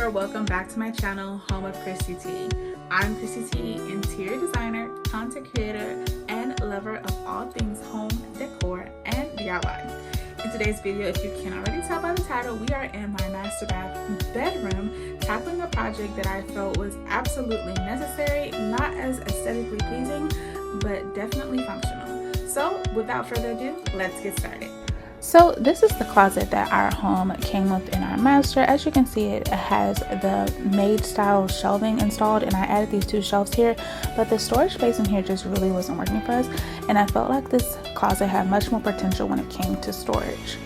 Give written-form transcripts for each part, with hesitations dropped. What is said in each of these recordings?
there, welcome back to my channel, Home of Chrissy T. I'm Chrissy T, interior designer, content creator, and lover of all things home, decor, and DIY. In today's video, if you can't already tell by the title, we are in my master bedroom, tackling a project that I felt was absolutely necessary, not as aesthetically pleasing, but definitely functional. So without further ado, let's get started. So this is the closet that our home came with in our master. As you can see, it has the maid style shelving installed, and I added these two shelves here, but the storage space in here just really wasn't working for us, and I felt like this closet had much more potential when it came to storage.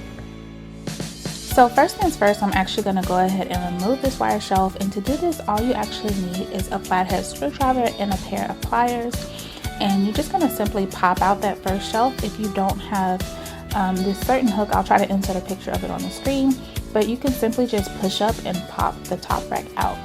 So first things first, I'm actually going to go ahead and remove this wire shelf, and to do this, all you actually need is a flathead screwdriver and a pair of pliers, and you're just going to simply pop out that first shelf. If you don't have this certain hook, I'll try to insert a picture of it on the screen, but you can simply just push up and pop the top rack out.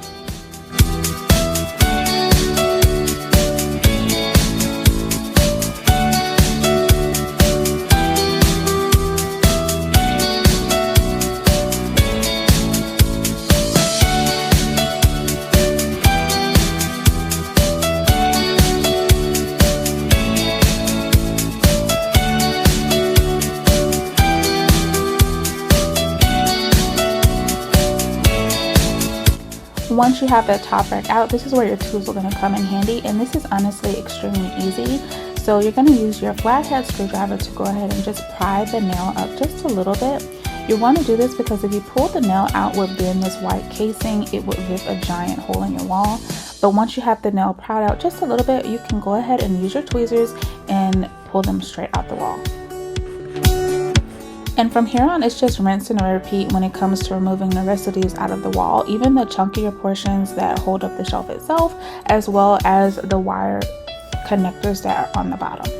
Once you have that top rack out, this is where your tools are going to come in handy, and this is honestly extremely easy. So you're going to use your flathead screwdriver to go ahead and just pry the nail up just a little bit. You want to do this because if you pull the nail out within this white casing, it would rip a giant hole in your wall. But once you have the nail pried out just a little bit, you can go ahead and use your tweezers and pull them straight out the wall. And from here on, it's just rinse and repeat when it comes to removing the rest of these out of the wall, even the chunkier portions that hold up the shelf itself, as well as the wire connectors that are on the bottom.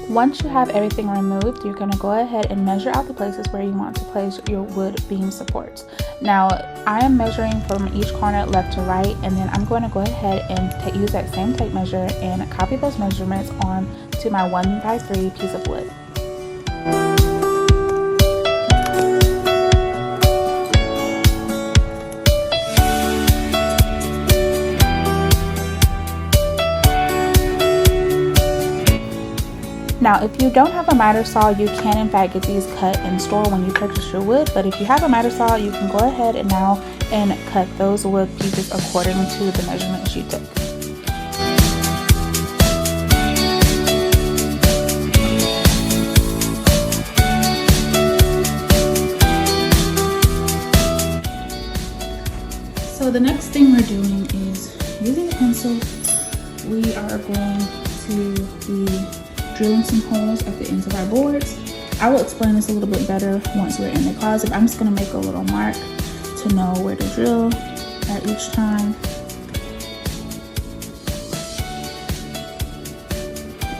Once you have everything removed, you're going to go ahead and measure out the places where you want to place your wood beam supports. Now, I am measuring from each corner left to right, and then I'm going to go ahead and use that same tape measure and copy those measurements on to my 1x3 piece of wood. Now, if you don't have a miter saw, you can in fact get these cut in store when you purchase your wood, but if you have a miter saw, you can go ahead and now cut those wood pieces according to the measurements you took. So the next thing we're doing is using a pencil. We are going to be drilling some holes at the ends of our boards. I will explain this a little bit better once we're in the closet. I'm just going to make a little mark to know where to drill at each time.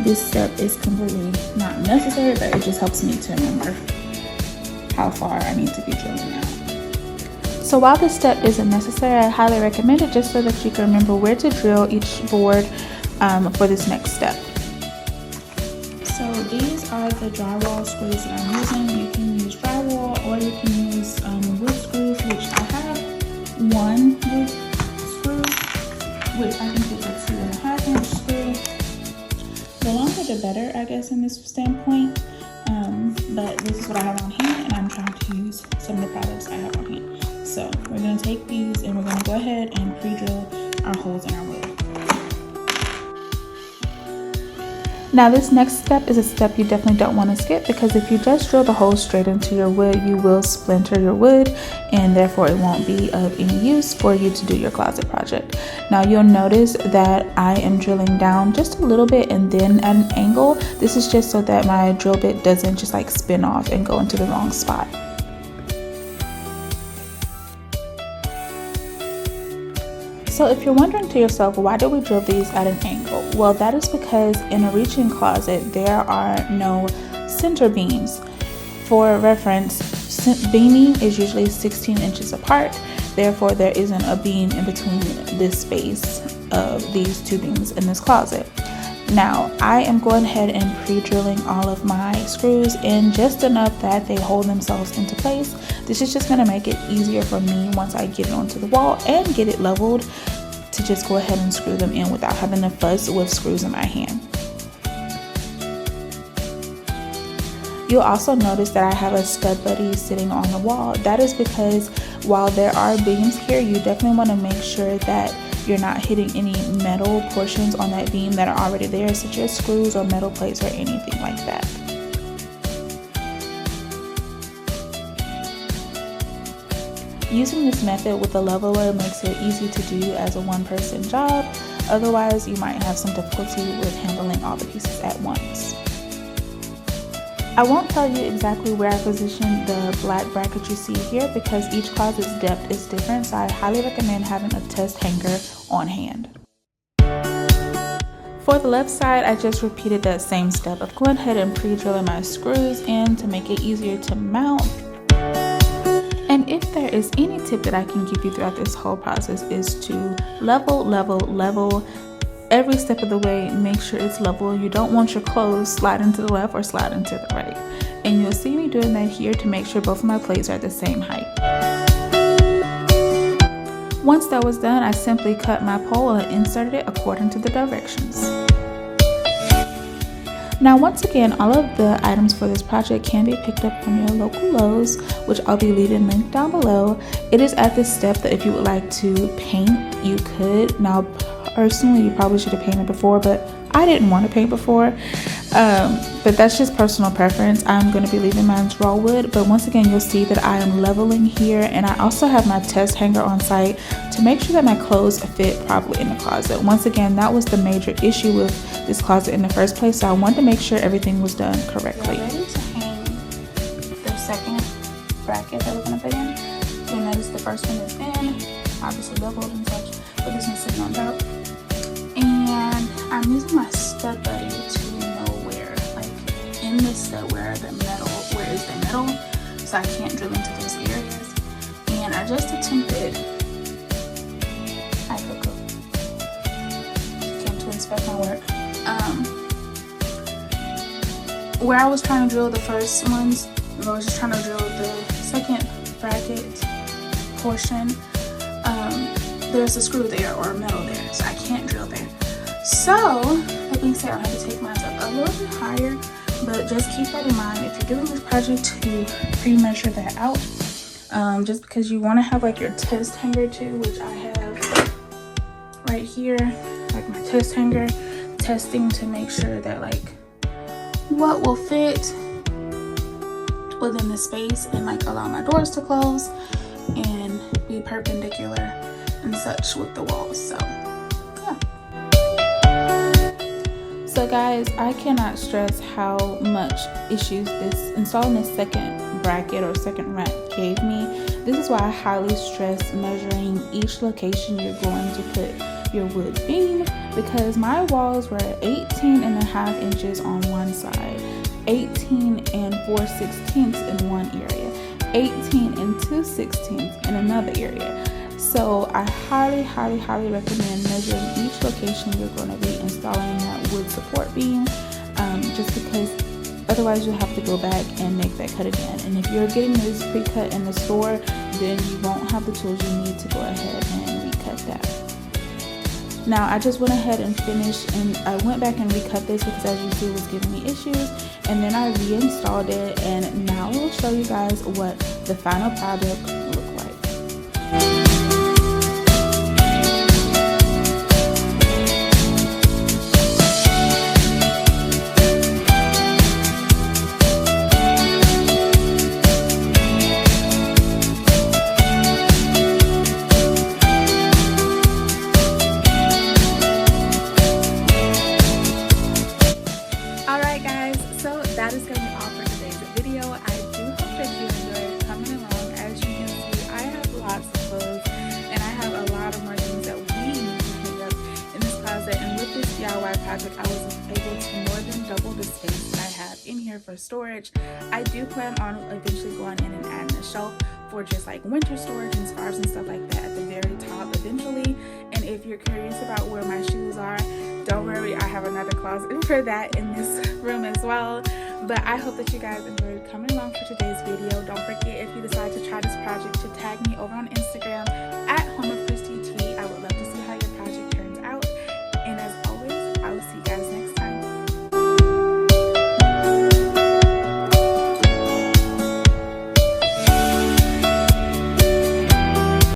This step is completely not necessary, but it just helps me to remember how far I need to be drilling out. So while this step isn't necessary, I highly recommend it just so that you can remember where to drill each board for this next step. So these are the drywall screws that I'm using. You can use drywall or you can use wood screws, which I have one wood screw, which I think is a 2.5-inch screw. The longer the better, I guess, in this standpoint. But this is what I have on hand, and I'm trying to use some of the products I have on hand. So we're going to take these and we're going to go ahead and pre-drill our holes in our wood. Now this next step is a step you definitely don't want to skip, because if you just drill the hole straight into your wood, you will splinter your wood and therefore it won't be of any use for you to do your closet project. Now you'll notice that I am drilling down just a little bit and then at an angle. This is just so that my drill bit doesn't just like spin off and go into the wrong spot. So if you're wondering to yourself, why do we drill these at an angle? Well, that is because in a reaching closet, there are no center beams. For reference, beaming is usually 16 inches apart. Therefore, there isn't a beam in between this space of these two beams in this closet. Now, I am going ahead and pre-drilling all of my screws in just enough that they hold themselves into place. This is just going to make it easier for me once I get it onto the wall and get it leveled to just go ahead and screw them in without having to fuss with screws in my hand. You'll also notice that I have a stud buddy sitting on the wall. That is because while there are beams here, you definitely want to make sure that you're not hitting any metal portions on that beam that are already there, such as screws or metal plates or anything like that. Using this method with a leveler makes it easy to do as a one-person job. Otherwise, you might have some difficulty with handling all the pieces at once. I won't tell you exactly where I position the black bracket you see here because each closet's depth is different, so I highly recommend having a test hanger on hand. For the left side, I just repeated that same step of going ahead and pre-drilling my screws in to make it easier to mount. And if there is any tip that I can give you throughout this whole process is to level every step of the way. Make sure it's level. You don't want your clothes sliding to the left or sliding to the right. And you'll see me doing that here to make sure both of my plates are at the same height. Once that was done, I simply cut my pole and inserted it according to the directions. Now once again, all of the items for this project can be picked up from your local Lowe's, which I'll be leaving linked down below. It is at this step that if you would like to paint, you could. Now personally, you probably should have painted before, but I didn't want to paint before. But that's just personal preference. I'm going to be leaving mine raw wood, but once again, you'll see that I am leveling here, and I also have my test hanger on site to make sure that my clothes fit properly in the closet. Once again, that was the major issue with this closet in the first place, so I wanted to make sure everything was done correctly. We're ready to hang the second bracket that we're going to put in. You'll notice the first one is in, obviously leveled and such, but this one's sitting on top. And I'm using my stud buddy to know where, like in this stud, where is the metal, so I can't drill into those areas. And I just attempted, came to inspect my work. Where I was trying to drill the first ones, I was just trying to drill the second bracket portion. There's a screw there or a metal there, so I can't drill there. So that being said, I'll have to take mine up a little bit higher, but just keep that in mind if you're doing this project to pre-measure that out. Just because you want to have like your test hanger too, which I have right here, like my test hanger, testing to make sure that like what will fit within the space and like allow my doors to close and be perpendicular and such with the walls. So yeah. So guys, I cannot stress how much issues installing this second bracket or second rack gave me, This is why I highly stress measuring each location you're going to put your wood beam, because my walls were 18.5 inches on one side, 18 and 4/16 in one area, 18 and 2/16 in another area. So I highly recommend measuring each location you're going to be installing that wood support beam, just because otherwise you'll have to go back and make that cut again. And if you're getting this pre-cut in the store, then you won't have the tools you need to go ahead and recut that. Now I just went ahead and finished, and I went back and recut this because, as you see, it was giving me issues, and then I reinstalled it, and now I will show you guys what the final project looked like. That is going to be all for today's video. I do hope that you enjoyed coming along. As you can see, I have lots of clothes, and I have a lot of more things that we need to hang up in this closet. And with this DIY project, I was able to more than double the space that I have in here for storage. I do plan on eventually going in and adding a shelf for just like winter storage and scarves and stuff like that at the very top eventually. And if you're curious about where my shoes are, don't worry, I have another closet for that in this room as well. But I hope that you guys enjoyed coming along for today's video. Don't forget, if you decide to try this project, to tag me over on Instagram at Home of